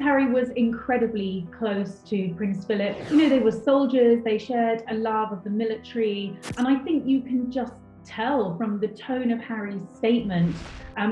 Harry was incredibly close to Prince Philip. You know, they were soldiers, they shared a love of the military, and I think you can just tell from the tone of Harry's statement,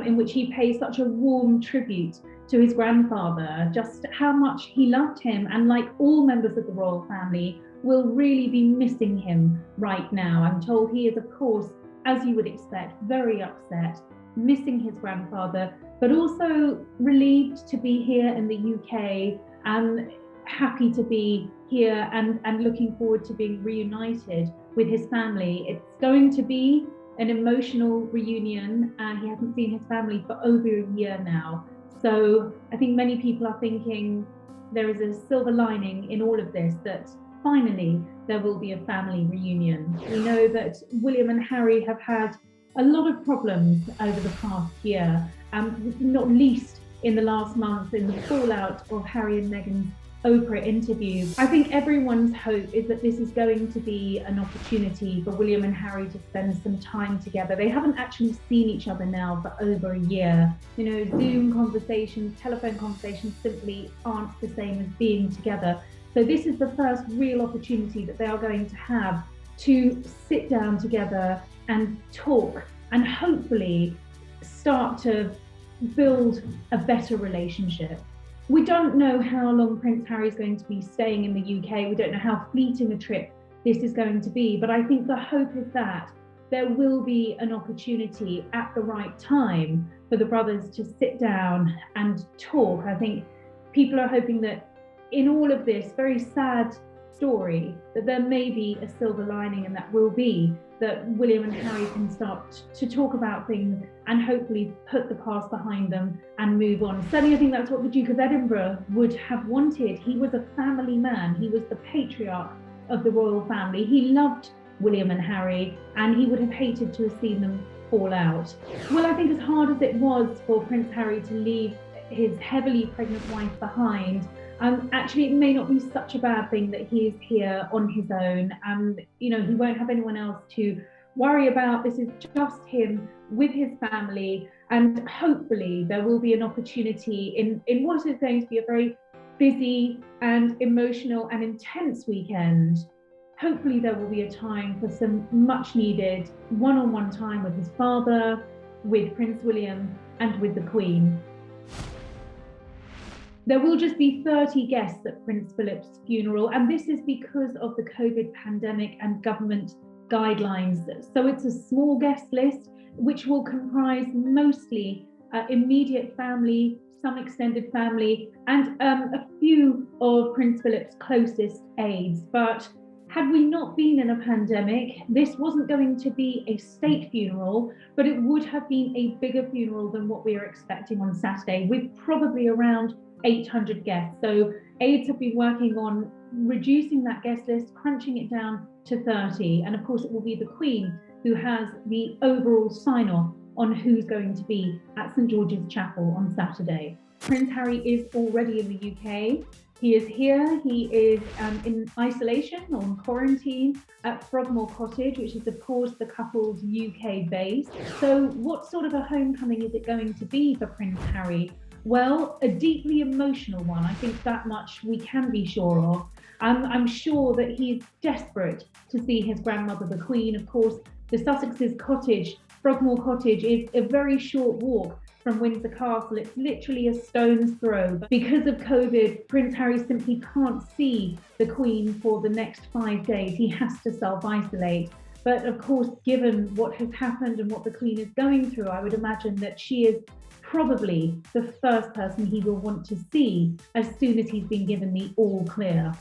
in which he pays such a warm tribute to his grandfather, just how much he loved him, and like all members of the royal family, will really be missing him right now. I'm told he is, of course, as you would expect, very upset, missing his grandfather, but also relieved to be here in the UK and happy to be here and looking forward to being reunited with his family. It's going to be an emotional reunion, and he hasn't seen his family for over a year now. So I think many people are thinking there is a silver lining in all of this, that finally there will be a family reunion. We know that William and Harry have had a lot of problems over the past year, not least in the last month in the fallout of Harry and Meghan's Oprah interview. I think everyone's hope is that this is going to be an opportunity for William and Harry to spend some time together. They haven't actually seen each other now for over a year. You know, Zoom conversations, telephone conversations simply aren't the same as being together. So this is the first real opportunity that they are going to have to sit down together and talk and hopefully start to build a better relationship. We don't know how long Prince Harry is going to be staying in the UK. We don't know how fleeting a trip this is going to be, but I think the hope is that there will be an opportunity at the right time for the brothers to sit down and talk. I think people are hoping that in all of this very sad story, that there may be a silver lining, and that will be that William and Harry can start to talk about things and hopefully put the past behind them and move on. Certainly, I think that's what the Duke of Edinburgh would have wanted. He was a family man. He was the patriarch of the royal family. He loved William and Harry, and he would have hated to have seen them fall out. Well, I think as hard as it was for Prince Harry to leave his heavily pregnant wife behind, actually, it may not be such a bad thing that he is here on his own. You know, he won't have anyone else to worry about. This is just him with his family, and hopefully there will be an opportunity in what is going to be a very busy and emotional and intense weekend. Hopefully there will be a time for some much needed one-on-one time with his father, with Prince William, and with the Queen. There will just be 30 guests at Prince Philip's funeral, and this is because of the COVID pandemic and government guidelines. So it's a small guest list, which will comprise mostly immediate family, some extended family, and a few of Prince Philip's closest aides. But had we not been in a pandemic, this wasn't going to be a state funeral, but it would have been a bigger funeral than what we are expecting on Saturday, with probably around 800 guests. So aides have been working on reducing that guest list, crunching it down to 30. And of course, it will be the Queen who has the overall sign-off on who's going to be at St George's Chapel on Saturday. Prince Harry is already in the UK. He is here. He is in isolation or in quarantine at Frogmore Cottage, which is of course the couple's UK base. So what sort of a homecoming is it going to be for Prince Harry? Well, a deeply emotional one. I think that much we can be sure of. I'm sure that he's desperate to see his grandmother, the Queen. Of course, the Sussex's cottage, Frogmore Cottage, is a very short walk from Windsor Castle. It's literally a stone's throw. But because of COVID, Prince Harry simply can't see the Queen for the next 5 days. He has to self-isolate. But of course, given what has happened and what the Queen is going through, I would imagine that she is probably the first person he will want to see as soon as he's been given the all clear.